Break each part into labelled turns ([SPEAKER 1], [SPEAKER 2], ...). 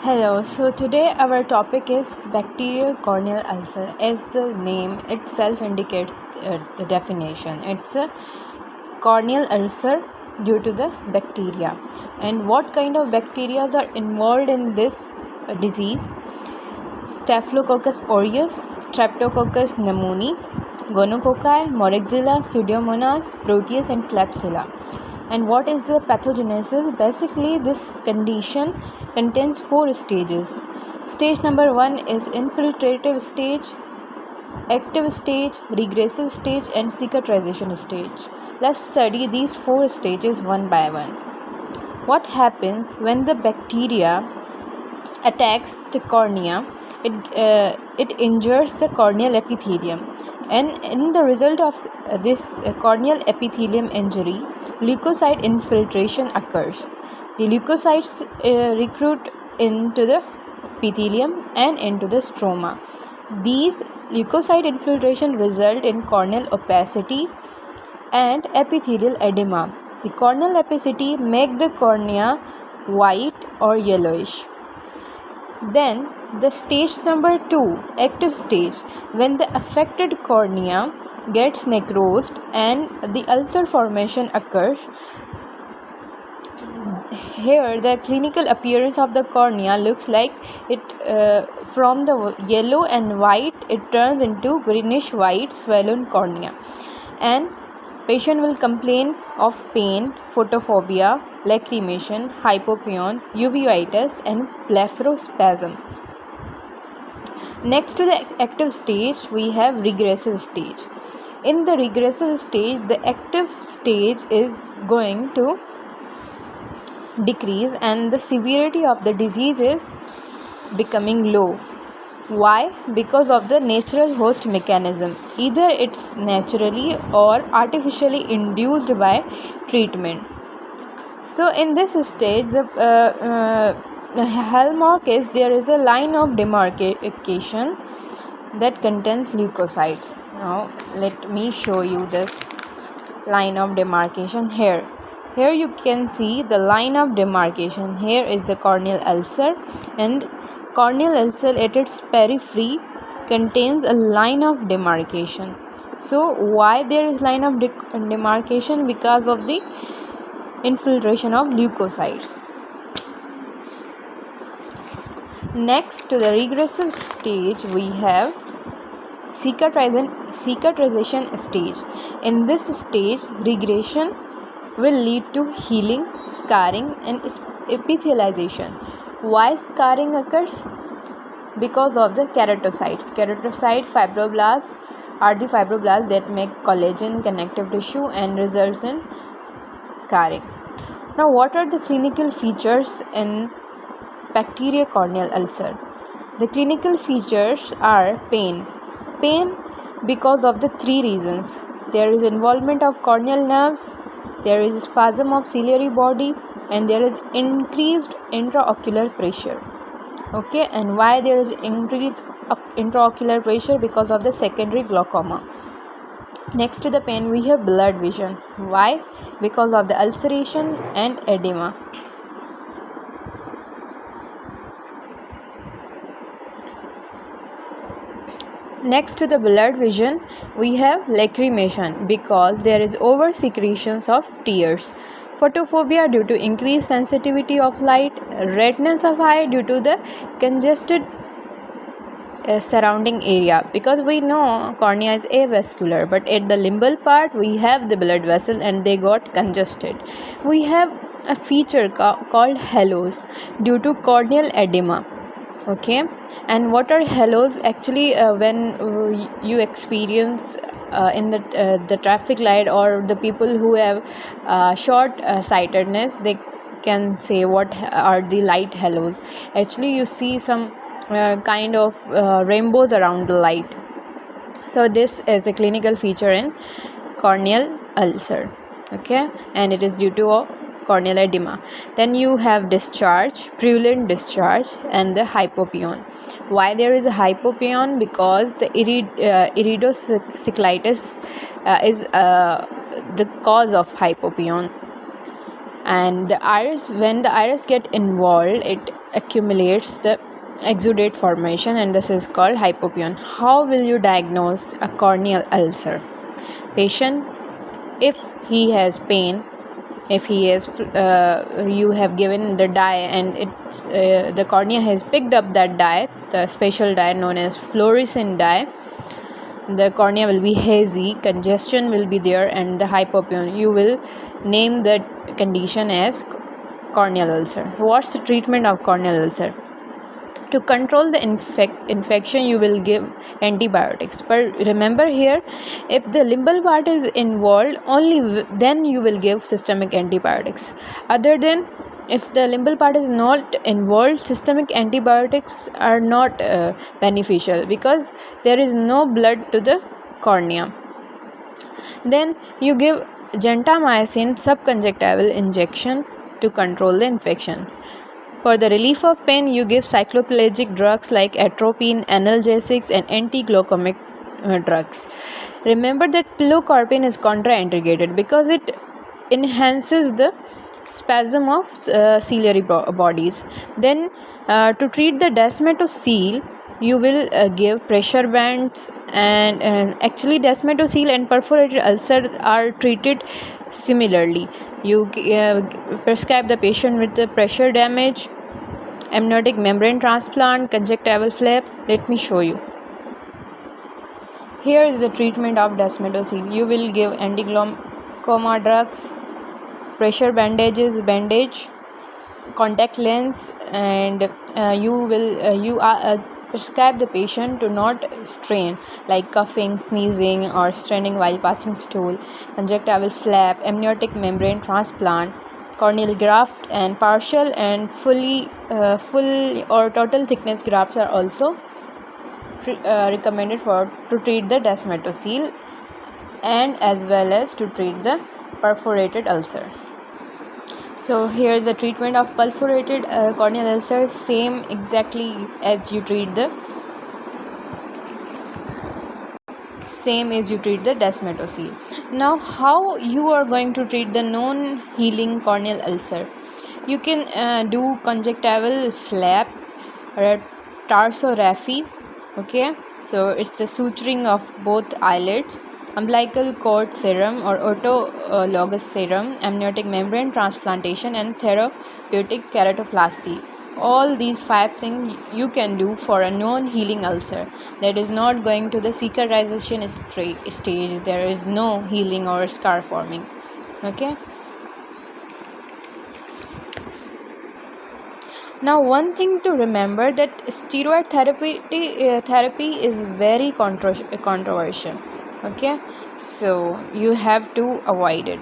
[SPEAKER 1] Hello, so today our topic is bacterial corneal ulcer. As the name itself indicates the definition, it's a corneal ulcer due to the bacteria. And what kind of bacteria are involved in this disease? Staphylococcus aureus, Streptococcus pneumoniae, Gonococci, Moraxilla, Pseudomonas, Proteus, and Klebsiella. And what is the pathogenesis? Basically, this condition contains 4 stages. Stage number 1 is infiltrative stage, active stage, regressive stage, and cicatrization stage. Let's study these 4 stages one by one. What happens when the bacteria attacks the cornea? It injures the corneal epithelium, and in the result of this corneal epithelium injury, leukocyte infiltration occurs. The leukocytes recruit into the epithelium and into the stroma. These leukocyte infiltration result in corneal opacity and epithelial edema. The corneal opacity make the cornea white or yellowish. Then the stage number 2, active stage, when the affected cornea gets necrosed and the ulcer formation occurs. Here the clinical appearance of the cornea looks like it from the yellow and white it turns into greenish white swollen cornea, and patient will complain of pain, photophobia, lacrimation, hypopyon, uveitis, and blepharospasm. Next to the active stage, we have regressive stage. In the regressive stage, the active stage is going to decrease and the severity of the disease is becoming low. Why? Because of the natural host mechanism. Either it's naturally or artificially induced by treatment. So in this stage, the hallmark is there is a line of demarcation that contains leukocytes. Now let me show you this line of demarcation here. Here you can see the line of demarcation. Here is the corneal ulcer, and corneal ulcer at its periphery contains a line of demarcation. So why there is line of demarcation? Because of the infiltration of leukocytes. Next to the regressive stage, we have cicatrization stage. In this stage, regression will lead to healing, scarring, and epithelialization. Why scarring occurs? Because of the keratocytes. Keratocyte fibroblasts are the fibroblasts that make collagen connective tissue and results in scarring. Now, what are the clinical features in bacterial corneal ulcer? The clinical features are pain. Pain because of the 3 reasons. There is involvement of corneal nerves, there is spasm of ciliary body, and there is increased intraocular pressure. Okay, and why there is increased intraocular pressure? Because of the secondary glaucoma. Next to the pain, we have blurred vision. Why? Because of the ulceration and edema. Next to the blurred vision, we have lacrimation because there is over secretions of tears. Photophobia due to increased sensitivity of light. Redness of eye due to the congested surrounding area, because we know cornea is avascular, but at the limbal part we have the blood vessel and they got congested. We have a feature called halos due to corneal edema. Okay, and what are halos? Actually, when you experience in the traffic light, or the people who have short sightedness, they can say what are the light halos. Actually, you see some kind of rainbows around the light. So this is a clinical feature in corneal ulcer. Okay, and it is due to corneal edema. Then you have discharge, purulent discharge, and the hypopyon. Why there is a hypopyon? Because the iridocyclitis is the cause of hypopyon. and the iris, when the iris get involved, it accumulates the exudate formation, and this is called hypopyon. How will you diagnose a corneal ulcer? Patient, if he has pain, if he is you have given the dye and it's the cornea has picked up that dye, the special dye known as fluorescent dye, the cornea will be hazy, congestion will be there, and the hypopyon, you will name that condition as corneal ulcer. So what's the treatment of corneal ulcer? To control the infection, you will give antibiotics, but remember here, if the limbal part is involved, only then you will give systemic antibiotics. Other than, if the limbal part is not involved, systemic antibiotics are not beneficial, because there is no blood to the cornea. Then you give gentamicin subconjunctival injection to control the infection. For the relief of pain, you give cycloplegic drugs like atropine, analgesics, and anti-glaucomic drugs. Remember that pilocarpine is contraindicated because it enhances the spasm of ciliary bodies. Then to treat the descemetocele, you will give pressure bands, and actually descemetocele and perforated ulcer are treated similarly. You prescribe the patient with the pressure damage, amniotic membrane transplant, conjunctival flap. Let me show you. Here is the treatment of descemetocele. You will give anti-glaucoma drugs, pressure bandage, contact lens, and you prescribe the patient to not strain, like coughing, sneezing, or straining while passing stool, conjunctival flap, amniotic membrane transplant, corneal graft, and partial and full or total thickness grafts are also recommended to treat the descemetocele, and as well as to treat the perforated ulcer. So here is the treatment of perforated corneal ulcer, same exactly as you treat the descemetocele. Now, how you are going to treat the non-healing corneal ulcer? You can do conjunctival flap or tarsorrhaphy. Okay, so it's the suturing of both eyelids, umbilical cord serum or autologous serum, amniotic membrane transplantation, and therapeutic keratoplasty. All these 5 things you can do for a non-healing ulcer that is not going to the cicatrization stage. There is no healing or scar forming. Okay. Now, one thing to remember, that steroid therapy is very controversial. Okay, so you have to avoid it.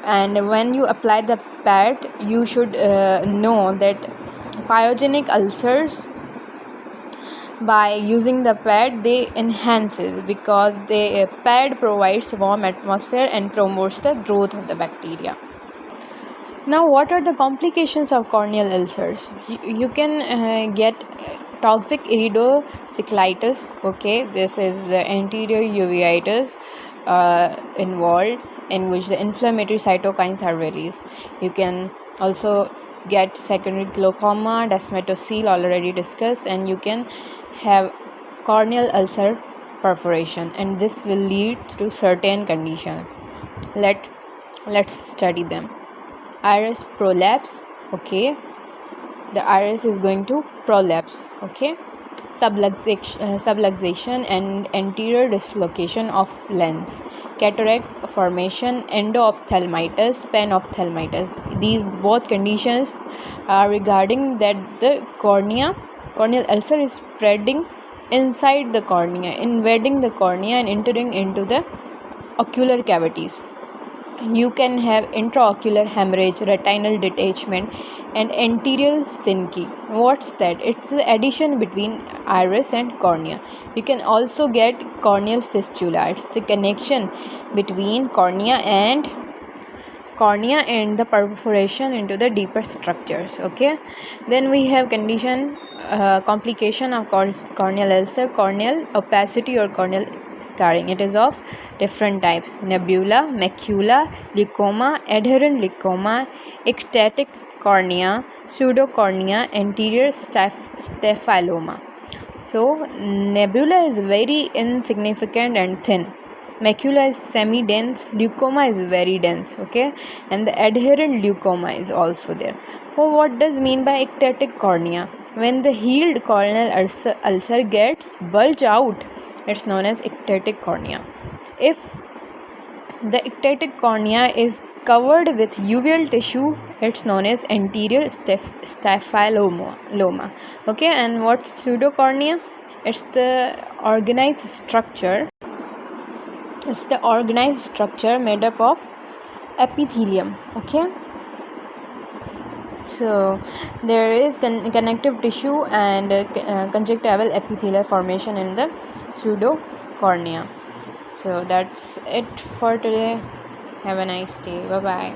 [SPEAKER 1] And when you apply the pad, you should know that pyogenic ulcers, by using the pad, they enhances, because the pad provides warm atmosphere and promotes the growth of the bacteria. Now, what are the complications of corneal ulcers? You can get toxic iridocyclitis. Okay, this is the anterior uveitis involved, in which the inflammatory cytokines are released. You can also get secondary glaucoma, descemetocele already discussed, and you can have corneal ulcer perforation, and this will lead to certain conditions. Let's study them. Iris prolapse. Okay, the iris is going to prolapse. Okay, subluxation and anterior dislocation of lens, cataract formation, endophthalmitis, panophthalmitis. These both conditions are regarding that the corneal ulcer is spreading inside the cornea, invading the cornea and entering into the ocular cavities. You can have intraocular hemorrhage, retinal detachment, and anterior syncytial. What's that? It's the addition between iris and cornea. You can also get corneal fistula. It's the connection between cornea and the perforation into the deeper structures. Okay, then we have complication of corneal ulcer, corneal opacity or corneal scarring. It is of different types: nebula, macula, leucoma, adherent leucoma, ectatic cornea, pseudocornea, anterior staphyloma. So nebula is very insignificant and thin. Macula is semi-dense. Leucoma is very dense. Okay, and the adherent leucoma is also there. So what does mean by ectatic cornea? When the healed corneal ulcer gets bulge out, it's known as ectatic cornea. If the ectatic cornea is covered with uveal tissue, it's known as anterior staphyloma. Okay, and what's pseudocornea? It's the organized structure. It's the organized structure made up of epithelium. Okay, so there is connective tissue and conjunctival epithelial formation in the pseudocornea. So that's it for today. Have a nice day. Bye bye.